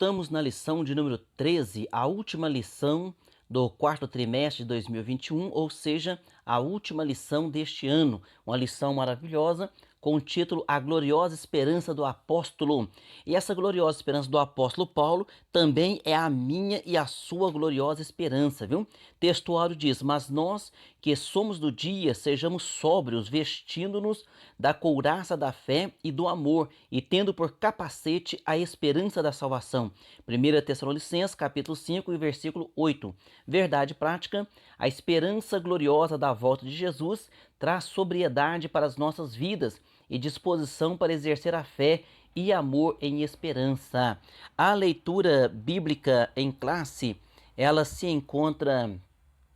Estamos na lição de número 13, a última lição do quarto trimestre de 2021, ou seja, a última lição deste ano. Uma lição maravilhosa com o título A Gloriosa Esperança do Apóstolo. E essa gloriosa esperança do apóstolo Paulo também é a minha e a sua gloriosa esperança, viu? Textuário diz: mas nós que somos do dia, sejamos sóbrios, vestindo-nos da couraça da fé e do amor, e tendo por capacete a esperança da salvação. 1 Tessalonicenses, capítulo 5, e versículo 8. Verdade prática: a esperança gloriosa da volta de Jesus traz sobriedade para as nossas vidas e disposição para exercer a fé e amor em esperança. A leitura bíblica em classe, ela se encontra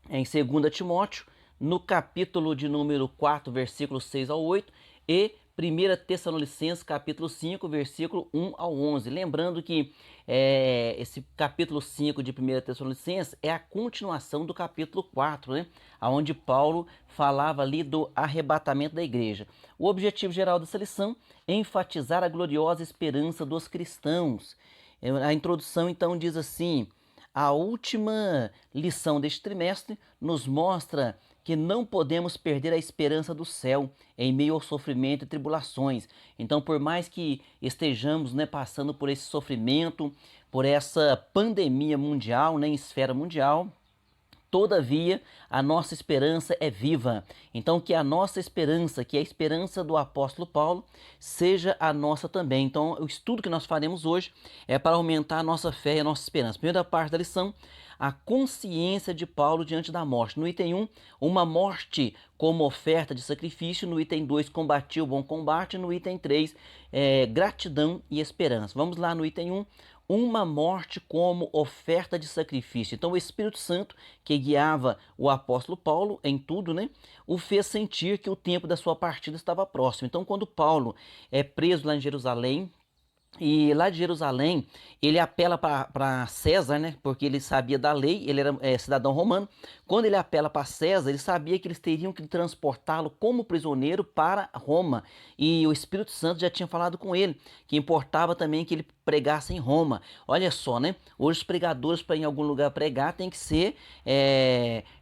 em 2 Timóteo, no capítulo de número 4, versículos 6 ao 8, e 1 Tessalonicenses, capítulo 5, versículo 1 ao 11. Lembrando que esse capítulo 5 de 1 Tessalonicenses é a continuação do capítulo 4, né? Onde Paulo falava ali do arrebatamento da igreja. O objetivo geral dessa lição é enfatizar a gloriosa esperança dos cristãos. A introdução, então, diz assim: a última lição deste trimestre nos mostra que não podemos perder a esperança do céu em meio ao sofrimento e tribulações. Então, por mais que estejamos, passando por esse sofrimento, por essa pandemia mundial, em esfera mundial, todavia, a nossa esperança é viva. Então, que a nossa esperança, que a esperança do apóstolo Paulo, seja a nossa também. Então, o estudo que nós faremos hoje é para aumentar a nossa fé e a nossa esperança. Primeira parte da lição: a consciência de Paulo diante da morte. No item 1, uma morte como oferta de sacrifício. No item 2, combater o bom combate. No item 3, gratidão e esperança. Vamos lá no item 1. Uma morte como oferta de sacrifício. Então o Espírito Santo, que guiava o apóstolo Paulo em tudo, o fez sentir que o tempo da sua partida estava próximo. Então, quando Paulo é preso lá em Jerusalém, e lá de Jerusalém, ele apela para César, porque ele sabia da lei, ele era cidadão romano. Quando ele apela para César, ele sabia que eles teriam que transportá-lo como prisioneiro para Roma. E o Espírito Santo já tinha falado com ele, que importava também que ele pregasse em Roma. Olha só, hoje os pregadores, para ir em algum lugar pregar, tem que ser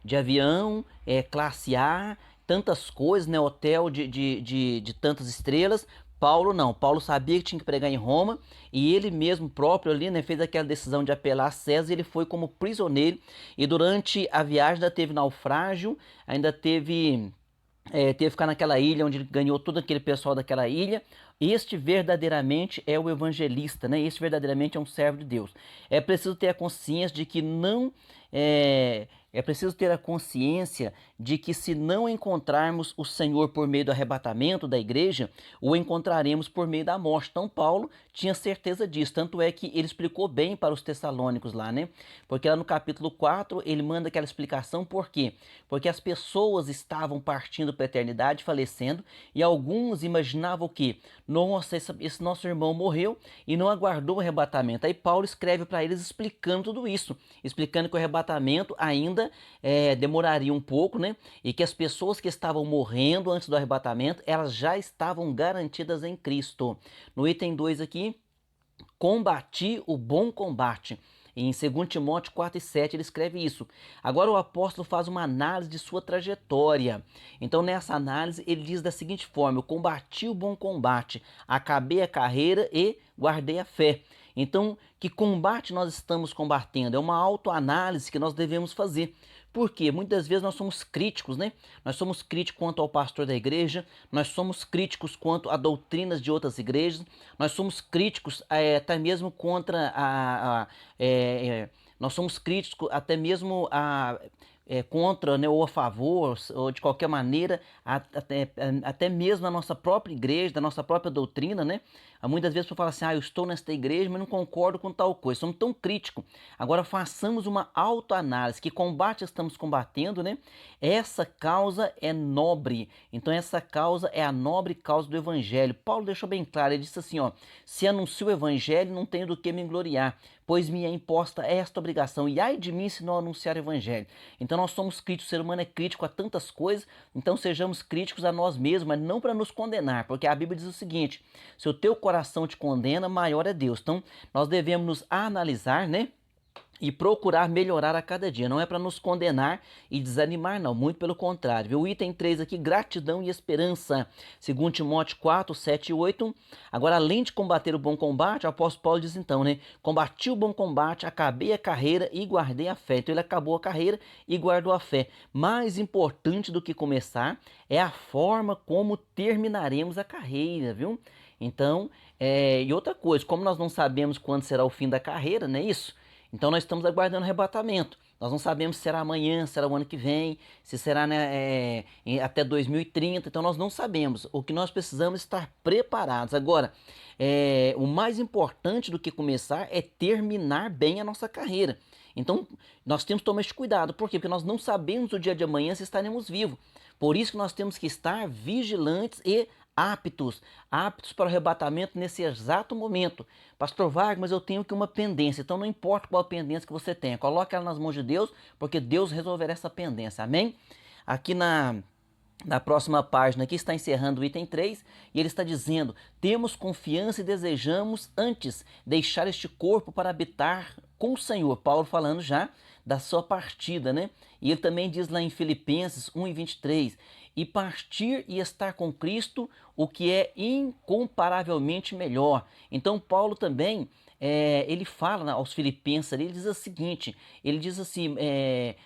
de avião, classe A, tantas coisas, hotel de tantas estrelas. Paulo não, Paulo sabia que tinha que pregar em Roma, e ele mesmo próprio ali, fez aquela decisão de apelar a César. Ele foi como prisioneiro, e durante a viagem ainda teve naufrágio, ainda teve que ficar naquela ilha onde ele ganhou todo aquele pessoal daquela ilha. Este verdadeiramente é o evangelista, Este verdadeiramente é um servo de Deus. É preciso ter a consciência de que não é preciso ter a consciência de que, se não encontrarmos o Senhor por meio do arrebatamento da igreja, o encontraremos por meio da morte. Então Paulo tinha certeza disso, tanto é que ele explicou bem para os tessalônicos lá, Porque lá no capítulo 4 ele manda aquela explicação. Por quê? Porque as pessoas estavam partindo para a eternidade, falecendo, e alguns imaginavam que, nossa, esse nosso irmão morreu e não aguardou o arrebatamento. Aí Paulo escreve para eles explicando tudo isso, explicando que o arrebatamento ainda demoraria um pouco, e que as pessoas que estavam morrendo antes do arrebatamento, elas já estavam garantidas em Cristo. No item 2 aqui: combati o bom combate. Em 2 Timóteo 4 e 7 ele escreve isso. Agora o apóstolo faz uma análise de sua trajetória. Então, nessa análise, ele diz da seguinte forma: eu combati o bom combate, acabei a carreira e guardei a fé. Então, que combate nós estamos combatendo? É uma autoanálise que nós devemos fazer. Porque muitas vezes nós somos críticos, Nós somos críticos quanto ao pastor da igreja, nós somos críticos quanto a doutrinas de outras igrejas, nós somos críticos até mesmo contra nós somos críticos até mesmo contra, ou a favor, ou de qualquer maneira, até mesmo na nossa própria igreja, da nossa própria doutrina, Muitas vezes você fala assim: eu estou nesta igreja, mas não concordo com tal coisa. Somos tão críticos. Agora façamos uma autoanálise. Que combate estamos combatendo, Essa causa é nobre. Então essa causa é a nobre causa do evangelho. Paulo deixou bem claro, ele disse assim: se anuncio o evangelho, não tenho do que me gloriar, pois me é imposta esta obrigação, e ai de mim se não anunciar o evangelho. Então nós somos críticos, o ser humano é crítico a tantas coisas, então sejamos críticos a nós mesmos, mas não para nos condenar, porque a Bíblia diz o seguinte: se o teu coração te condena, maior é Deus. Então nós devemos nos analisar, né? E procurar melhorar a cada dia. Não é para nos condenar e desanimar, não. Muito pelo contrário. Viu? O item 3 aqui, gratidão e esperança. Segundo Timóteo 4, 7 e 8. Agora, além de combater o bom combate, o apóstolo Paulo diz então, né? Combati o bom combate, acabei a carreira e guardei a fé. Então ele acabou a carreira e guardou a fé. Mais importante do que começar é a forma como terminaremos a carreira, viu? Então, e outra coisa, como nós não sabemos quando será o fim da carreira, não é isso? Então nós estamos aguardando o arrebatamento. Nós não sabemos se será amanhã, se será o ano que vem, se será, né, até 2030. Então nós não sabemos. O que nós precisamos é estar preparados. Agora, o mais importante do que começar é terminar bem a nossa carreira. Então nós temos que tomar esse cuidado. Por quê? Porque nós não sabemos o dia de amanhã se estaremos vivos. Por isso que nós temos que estar vigilantes e aptos para o arrebatamento nesse exato momento. Pastor Wagner, mas eu tenho que uma pendência, então não importa qual a pendência que você tenha, coloque ela nas mãos de Deus, porque Deus resolverá essa pendência, amém? Aqui na próxima página aqui está encerrando o item 3 e ele está dizendo: temos confiança e desejamos antes deixar este corpo para habitar com o Senhor. Paulo falando já da sua partida, né? E ele também diz lá em Filipenses 1:23, e partir e estar com Cristo, o que é incomparavelmente melhor. Então Paulo também, ele fala aos filipenses, ele diz o seguinte, ele diz assim,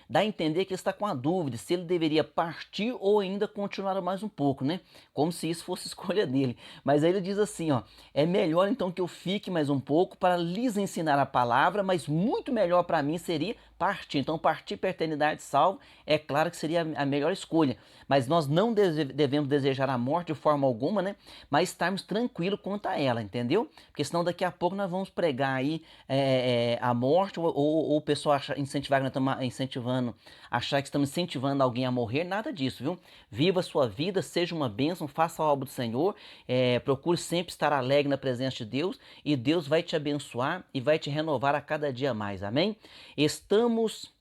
dá a entender que ele está com a dúvida se ele deveria partir ou ainda continuar mais um pouco, né? Como se isso fosse escolha dele. Mas aí ele diz assim, ó, é melhor então que eu fique mais um pouco para lhes ensinar a palavra, mas muito melhor para mim seria partir. Então partir para a eternidade salvo, é claro que seria a melhor escolha. Mas nós não devemos desejar a morte de forma alguma, né? Mas estarmos tranquilos quanto a ela, entendeu? Porque senão daqui a pouco nós vamos pregar aí a morte ou o pessoal incentivar que nós estamos incentivando, achar que estamos incentivando alguém a morrer, nada disso, viu? Viva a sua vida, seja uma bênção, faça a obra do Senhor, procure sempre estar alegre na presença de Deus e Deus vai te abençoar e vai te renovar a cada dia mais, amém? Estamos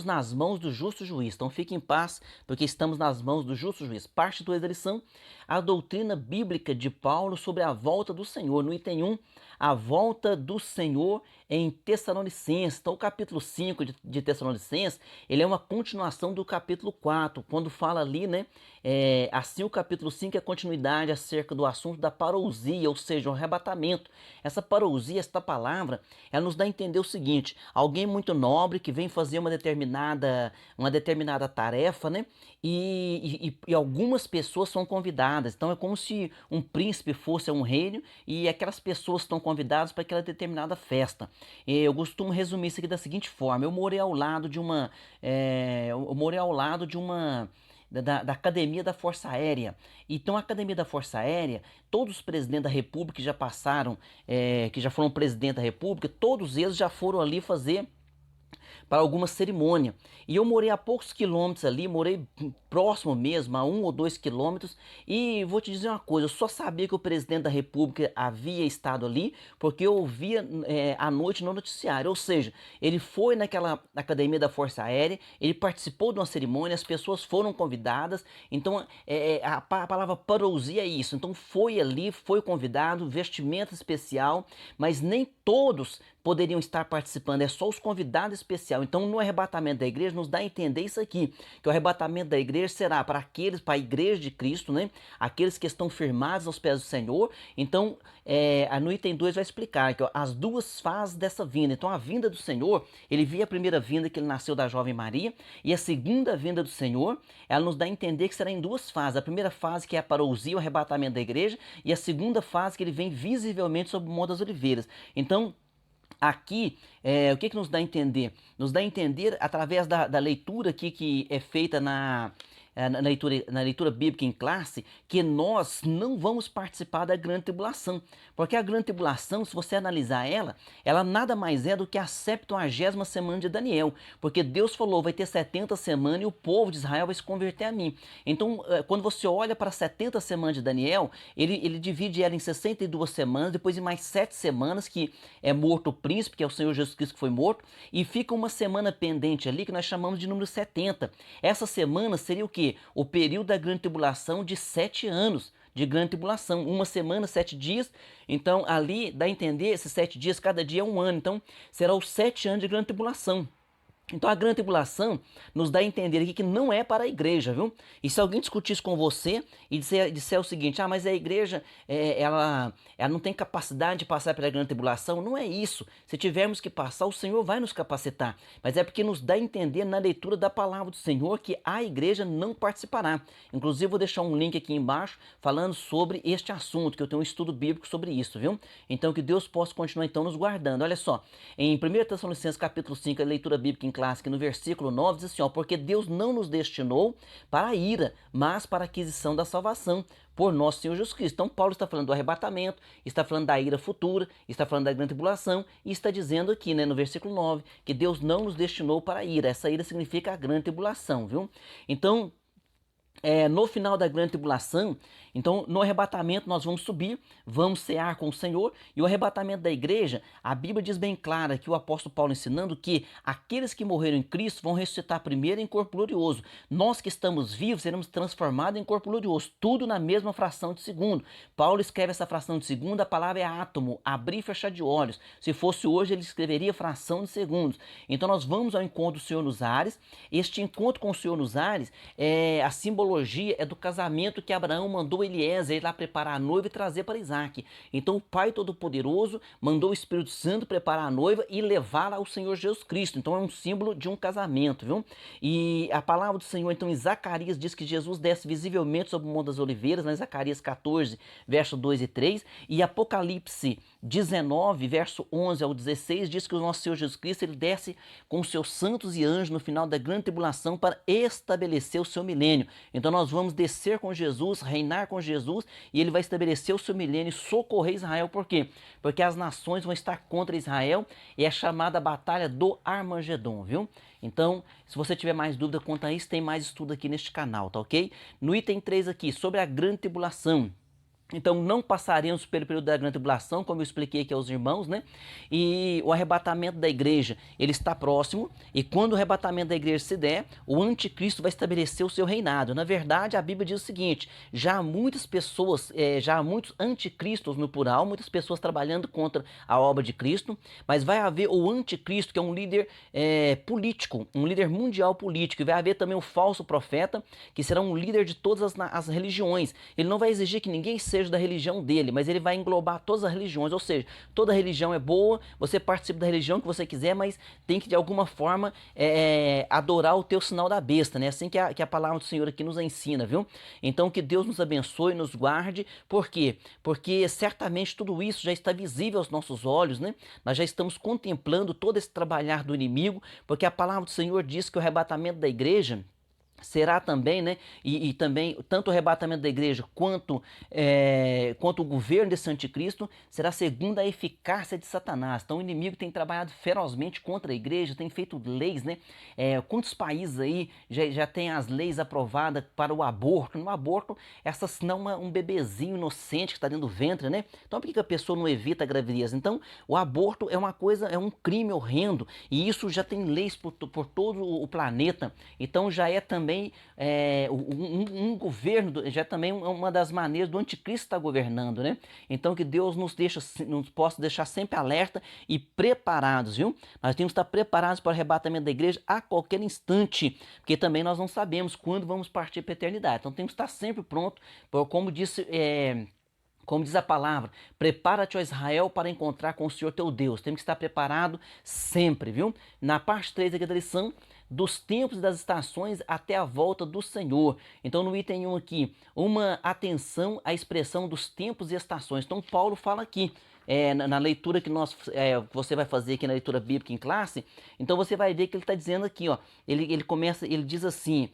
nas mãos do justo juiz, então fique em paz, porque estamos nas mãos do justo juiz. Parte 2 da lição, a doutrina bíblica de Paulo sobre a volta do Senhor. No item 1, a volta do Senhor em Tessalonicenses. Então o capítulo 5 de Tessalonicenses, ele é uma continuação do capítulo 4, quando fala ali, né, assim o capítulo 5 é a continuidade acerca do assunto da parousia, ou seja, o arrebatamento. Essa parousia, esta palavra, ela nos dá a entender o seguinte: alguém muito nobre que vem fazer uma determinada tarefa, né? E algumas pessoas são convidadas. Então é como se um príncipe fosse a um reino e aquelas pessoas estão convidadas para aquela determinada festa. Eu costumo resumir isso aqui da seguinte forma: eu morei ao lado de uma, da Academia da Força Aérea. Então, a Academia da Força Aérea, todos os presidentes da República que já passaram, que já foram presidente da República, todos eles já foram ali fazer para alguma cerimônia. E eu morei a poucos quilômetros ali, morei próximo mesmo, a 1 ou 2 quilômetros, e vou te dizer uma coisa, eu só sabia que o presidente da República havia estado ali, porque eu ouvia à noite no noticiário, ou seja, ele foi naquela Academia da Força Aérea, ele participou de uma cerimônia, as pessoas foram convidadas, então a palavra parousia é isso, então foi ali, foi convidado, vestimenta especial, mas nem todos poderiam estar participando, é só os convidados especiais. Então, no arrebatamento da igreja, nos dá a entender isso aqui, que o arrebatamento da igreja será para a igreja de Cristo, né? Aqueles que estão firmados aos pés do Senhor. Então, no item 2 vai explicar que, ó, as duas fases dessa vinda. Então, a vinda do Senhor, ele via a primeira vinda que ele nasceu da jovem Maria, e a segunda vinda do Senhor, ela nos dá a entender que será em duas fases. A primeira fase que é a parousia, o arrebatamento da igreja, e a segunda fase que ele vem visivelmente sobre o Monte das Oliveiras. Então, aqui, o que nos dá a entender? Nos dá a entender através da leitura aqui que é feita na leitura bíblica em classe, que nós não vamos participar da grande tribulação. Porque a grande tribulação, se você analisar ela nada mais é do que a 70ª semana de Daniel. Porque Deus falou, vai ter 70 semanas e o povo de Israel vai se converter a mim. Então, quando você olha para as 70 semanas de Daniel, ele divide ela em 62 semanas, depois em mais 7 semanas, que é morto o príncipe, que é o Senhor Jesus Cristo que foi morto, e fica uma semana pendente ali, que nós chamamos de número 70. Essa semana seria o quê? O período da grande tribulação de 7 anos de grande tribulação. Uma semana, 7 dias. Então, ali dá a entender, esses 7 dias, cada dia é um ano. Então, será os 7 anos de grande tribulação. Então a grande tribulação nos dá a entender aqui que não é para a igreja, viu? E se alguém discutir isso com você e disser o seguinte, mas a igreja ela não tem capacidade de passar pela grande tribulação, não é isso. Se tivermos que passar, o Senhor vai nos capacitar. Mas é porque nos dá a entender na leitura da palavra do Senhor que a igreja não participará. Inclusive vou deixar um link aqui embaixo falando sobre este assunto, que eu tenho um estudo bíblico sobre isso, viu? Então que Deus possa continuar então nos guardando. Olha só, em 1 Tessalonicenses capítulo 5, a leitura bíblica em clássica, no versículo 9, diz assim, porque Deus não nos destinou para a ira, mas para a aquisição da salvação por nosso Senhor Jesus Cristo. Então Paulo está falando do arrebatamento, está falando da ira futura, está falando da grande tribulação e está dizendo aqui, no versículo 9, que Deus não nos destinou para a ira. Essa ira significa a grande tribulação, viu? Então, no final da grande tribulação, então no arrebatamento nós vamos subir, vamos cear com o Senhor, e o arrebatamento da igreja, a Bíblia diz bem clara que o apóstolo Paulo ensinando que aqueles que morreram em Cristo vão ressuscitar primeiro em corpo glorioso. Nós que estamos vivos seremos transformados em corpo glorioso, tudo na mesma fração de segundo. Paulo escreve essa fração de segundo, a palavra é átomo, abrir e fechar de olhos. Se fosse hoje ele escreveria fração de segundos. Então nós vamos ao encontro do Senhor nos ares. Este encontro com o Senhor nos ares a simbologia é do casamento que Abraão mandou Eliezer ir lá preparar a noiva e trazer para Isaac. Então o Pai Todo-Poderoso mandou o Espírito Santo preparar a noiva e levá-la ao Senhor Jesus Cristo. Então é um símbolo de um casamento, viu? E a palavra do Senhor, então, em Zacarias diz que Jesus desce visivelmente sobre o Monte das Oliveiras, em Zacarias 14, verso 2 e 3, e Apocalipse 19, verso 11 ao 16, diz que o nosso Senhor Jesus Cristo ele desce com os seus santos e anjos no final da grande tribulação para estabelecer o seu milênio. Então nós vamos descer com Jesus, reinar com Jesus, e ele vai estabelecer o seu milênio e socorrer Israel. Por quê? Porque as nações vão estar contra Israel e é chamada a batalha do Armagedon, viu? Então, se você tiver mais dúvida quanto a isso, tem mais estudo aqui neste canal, tá ok? No item 3 aqui, sobre a grande tribulação. Então não passaremos pelo período da grande tribulação, como eu expliquei aqui aos irmãos, né? E o arrebatamento da igreja, ele está próximo, e quando o arrebatamento da igreja se der, o anticristo vai estabelecer o seu reinado. Na verdade, a Bíblia diz o seguinte, já há muitas pessoas, já há muitos anticristos no plural, muitas pessoas trabalhando contra a obra de Cristo, mas vai haver o anticristo, que é um líder político, um líder mundial político, e vai haver também o falso profeta, que será um líder de todas as religiões. Ele não vai exigir que ninguém seja da religião dele, mas ele vai englobar todas as religiões, ou seja, toda religião é boa, você participa da religião que você quiser, mas tem que de alguma forma adorar o teu sinal da besta, né? Assim que a palavra do Senhor aqui nos ensina, viu? Então que Deus nos abençoe, nos guarde, por quê? Porque certamente tudo isso já está visível aos nossos olhos, né? Nós já estamos contemplando todo esse trabalhar do inimigo, porque a palavra do Senhor diz que o arrebatamento da igreja será também, né? E também, tanto o arrebatamento da igreja quanto o governo desse anticristo será segundo a eficácia de Satanás. Então o inimigo tem trabalhado ferozmente contra a igreja, tem feito leis, né? Quantos países aí já tem as leis aprovadas para o aborto? No aborto, não um bebezinho inocente que está dentro do ventre, né? Então por que a pessoa não evita a gravidez? Então o aborto é uma coisa, é um crime horrendo, e isso já tem leis por todo o planeta. Então já é também um governo, já também uma das maneiras do anticristo estar governando, né? Então que Deus nos possa deixar sempre alerta e preparados, viu? Nós temos que estar preparados para o arrebatamento da igreja a qualquer instante, porque também nós não sabemos quando vamos partir para a eternidade. Então temos que estar sempre pronto, como diz a palavra, prepara-te, ó Israel, para encontrar com o Senhor teu Deus. Temos que estar preparado sempre, viu? Na parte 3 aqui da lição, dos tempos e das estações até a volta do Senhor. Então no item 1 aqui, uma atenção à expressão dos tempos e estações. Então Paulo fala aqui, na leitura que você vai fazer aqui na leitura bíblica em classe, então você vai ver que ele está dizendo aqui, ó, ele diz assim,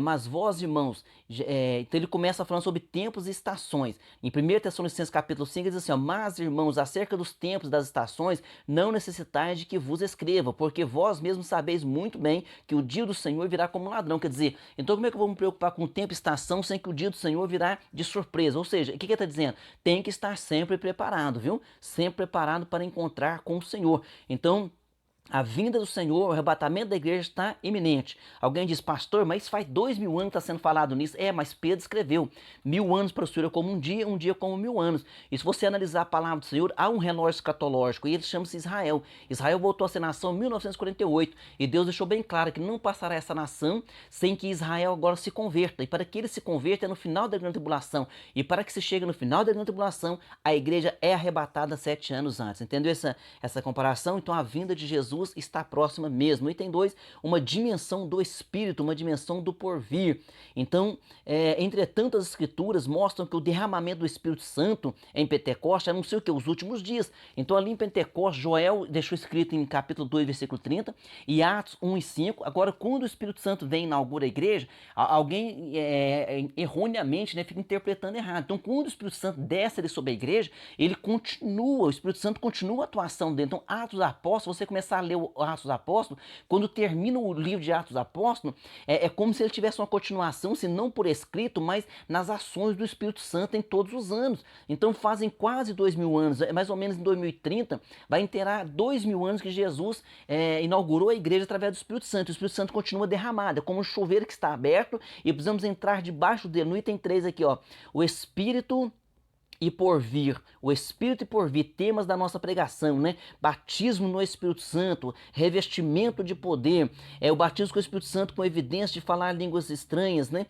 Mas vós, irmãos, então ele começa falando sobre tempos e estações. Em 1 Tessalonicenses capítulo 5, ele diz assim, ó, mas, irmãos, acerca dos tempos e das estações, não necessitais de que vos escreva, porque vós mesmos sabeis muito bem que o dia do Senhor virá como um ladrão. Quer dizer, então como é que eu vou me preocupar com o tempo e estação sem que o dia do Senhor virá de surpresa? Ou seja, o que ele está dizendo? Tem que estar sempre preparado, viu? Sempre preparado para encontrar com o Senhor. Então, a vinda do Senhor, o arrebatamento da igreja está iminente. Alguém diz, pastor, mas faz 2000 anos que está sendo falado nisso. Mas Pedro escreveu, 1000 anos para o Senhor é como um dia como 1000 anos. E se você analisar a palavra do Senhor, há um relógio escatológico e ele chama-se Israel. Israel voltou a ser nação em 1948 e Deus deixou bem claro que não passará essa nação sem que Israel agora se converta. E para que ele se converta é no final da grande tribulação. E para que se chegue no final da grande tribulação, a igreja é arrebatada 7 anos antes. Entendeu essa comparação? Então a vinda de Jesus está próxima mesmo. Item 2, uma dimensão do Espírito, uma dimensão do porvir. Então, entretanto, as Escrituras mostram que o derramamento do Espírito Santo em Pentecostes anuncia o que? Os últimos dias. Então, ali em Pentecostes, Joel deixou escrito em capítulo 2, versículo 30, e Atos 1 e 5. Agora, quando o Espírito Santo vem e inaugura a igreja, alguém erroneamente fica interpretando errado. Então, quando o Espírito Santo desce ali sobre a igreja, o Espírito Santo continua a atuação dentro. Então, Atos dos Apóstolos, você começar a ler o Atos dos Apóstolos, quando termina o livro de Atos dos Apóstolos, é como se ele tivesse uma continuação, se não por escrito, mas nas ações do Espírito Santo em todos os anos. Então fazem quase 2000 anos, mais ou menos em 2030, vai inteirar 2000 anos que Jesus inaugurou a igreja através do Espírito Santo. O Espírito Santo continua derramado, é como um chuveiro que está aberto e precisamos entrar debaixo dele. No item 3 aqui, ó, o Espírito e porvir, o Espírito e porvir, temas da nossa pregação, né? Batismo no Espírito Santo, revestimento de poder, o batismo com o Espírito Santo com evidência de falar línguas estranhas, né?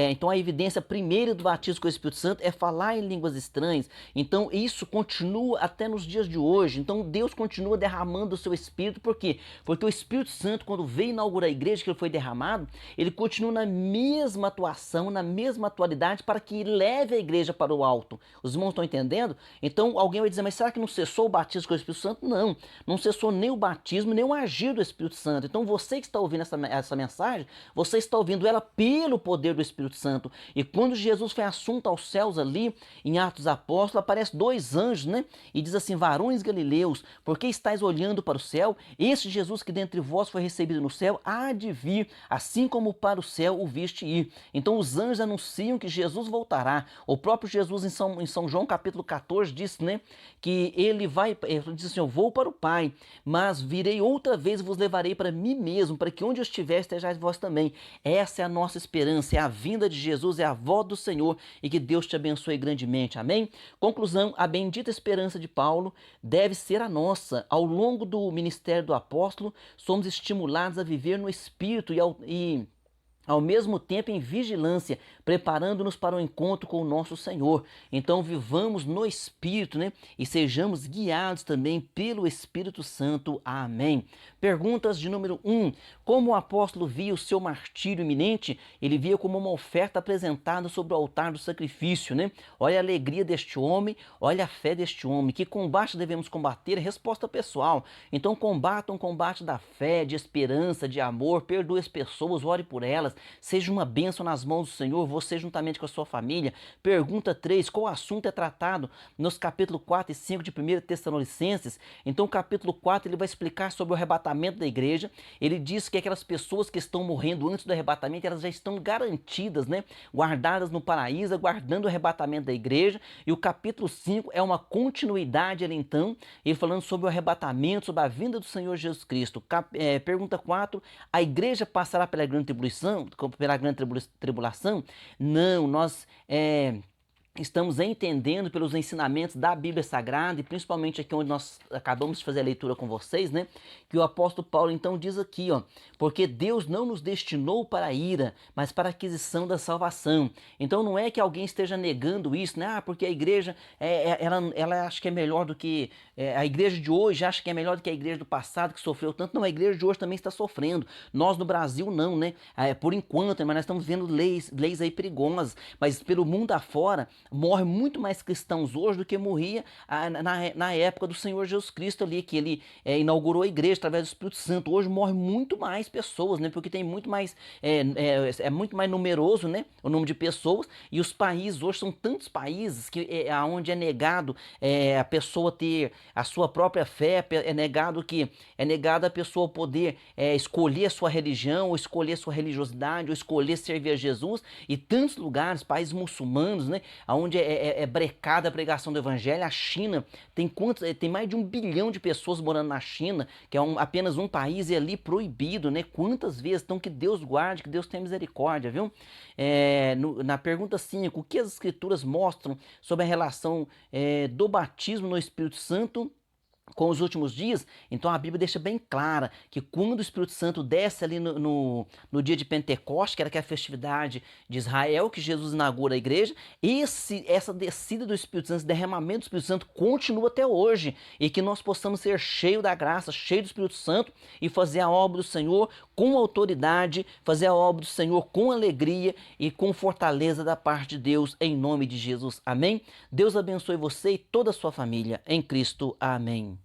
Então a evidência primeira do batismo com o Espírito Santo é falar em línguas estranhas. Então isso continua até nos dias de hoje. Então Deus continua derramando o seu Espírito, por quê? Porque o Espírito Santo, quando veio inaugurar a igreja, que ele foi derramado, ele continua na mesma atuação, na mesma atualidade, para que leve a igreja para o alto. Os irmãos estão entendendo? Então alguém vai dizer, mas será que não cessou o batismo com o Espírito Santo? Não, não cessou nem o batismo, nem o agir do Espírito Santo. Então você que está ouvindo essa mensagem, você está ouvindo ela pelo poder do Espírito Santo. E quando Jesus foi assunto aos céus ali, em Atos dos Apóstolos, aparece 2 anjos, né? E diz assim, varões galileus, por que estáis olhando para o céu? Este Jesus que dentre vós foi recebido no céu, há de vir, assim como para o céu o viste ir. Então os anjos anunciam que Jesus voltará. O próprio Jesus em São João capítulo 14 diz, né, que ele diz assim, eu vou para o Pai, mas virei outra vez e vos levarei para mim mesmo, para que onde eu estiver estejais vós também. Essa é a nossa esperança, é a vinda de Jesus, é a volta do Senhor, e que Deus te abençoe grandemente, amém? Conclusão, a bendita esperança de Paulo deve ser a nossa. Ao longo do ministério do apóstolo, somos estimulados a viver no Espírito e ao mesmo tempo em vigilância, preparando-nos para o encontro com o nosso Senhor. Então vivamos no Espírito, né? E sejamos guiados também pelo Espírito Santo. Amém. Perguntas de número 1. Como o apóstolo via o seu martírio iminente? Ele via como uma oferta apresentada sobre o altar do sacrifício, né? Olha a alegria deste homem, olha a fé deste homem. Que combate devemos combater? Resposta pessoal. Então combata um combate da fé, de esperança, de amor, perdoe as pessoas, ore por elas. Seja uma bênção nas mãos do Senhor, você juntamente com a sua família. Pergunta 3, qual assunto é tratado nos capítulos 4 e 5 de 1 Tessalonicenses? Então o capítulo 4 ele vai explicar sobre o arrebatamento da igreja. Ele diz que aquelas pessoas que estão morrendo antes do arrebatamento, elas já estão garantidas, né? Guardadas no paraíso, aguardando o arrebatamento da igreja. E o capítulo 5 é uma continuidade ali então, ele falando sobre o arrebatamento, sobre a vinda do Senhor Jesus Cristo. Pergunta 4, a igreja passará pela grande tribulação? Não, nós estamos entendendo pelos ensinamentos da Bíblia Sagrada, e principalmente aqui onde nós acabamos de fazer a leitura com vocês, né? Que o apóstolo Paulo então diz aqui, ó, porque Deus não nos destinou para a ira, mas para a aquisição da salvação. Então não é que alguém esteja negando isso, né? Porque a igreja, ela acha que é melhor do que, a igreja de hoje acha que é melhor do que a igreja do passado, que sofreu tanto. Não, a igreja de hoje também está sofrendo. Nós no Brasil não, né? Por enquanto, mas nós estamos vendo leis aí perigosas, mas pelo mundo afora, morre muito mais cristãos hoje do que morria na época do Senhor Jesus Cristo ali, que ele inaugurou a igreja através do Espírito Santo. Hoje morre muito mais pessoas, né? Porque tem muito mais, é muito mais numeroso, né? O número de pessoas, e os países, hoje são tantos países que onde é negado a pessoa ter a sua própria fé, é negado a pessoa poder escolher a sua religião, ou escolher a sua religiosidade, ou escolher servir a Jesus, e tantos lugares, países muçulmanos, né, onde é brecada a pregação do evangelho. A China tem mais de 1 bilhão de pessoas morando na China, que é apenas um país, e ali proibido, né? Quantas vezes? Então que Deus guarde, que Deus tenha misericórdia, viu? Na pergunta 5, o que as escrituras mostram sobre a relação do batismo no Espírito Santo com os últimos dias? Então a Bíblia deixa bem clara que quando o Espírito Santo desce ali no dia de Pentecostes, que era a festividade de Israel, que Jesus inaugura a igreja, essa descida do Espírito Santo, esse derramamento do Espírito Santo continua até hoje, e que nós possamos ser cheios da graça, cheios do Espírito Santo, e fazer a obra do Senhor com autoridade, fazer a obra do Senhor com alegria e com fortaleza da parte de Deus, em nome de Jesus. Amém? Deus abençoe você e toda a sua família, em Cristo. Amém.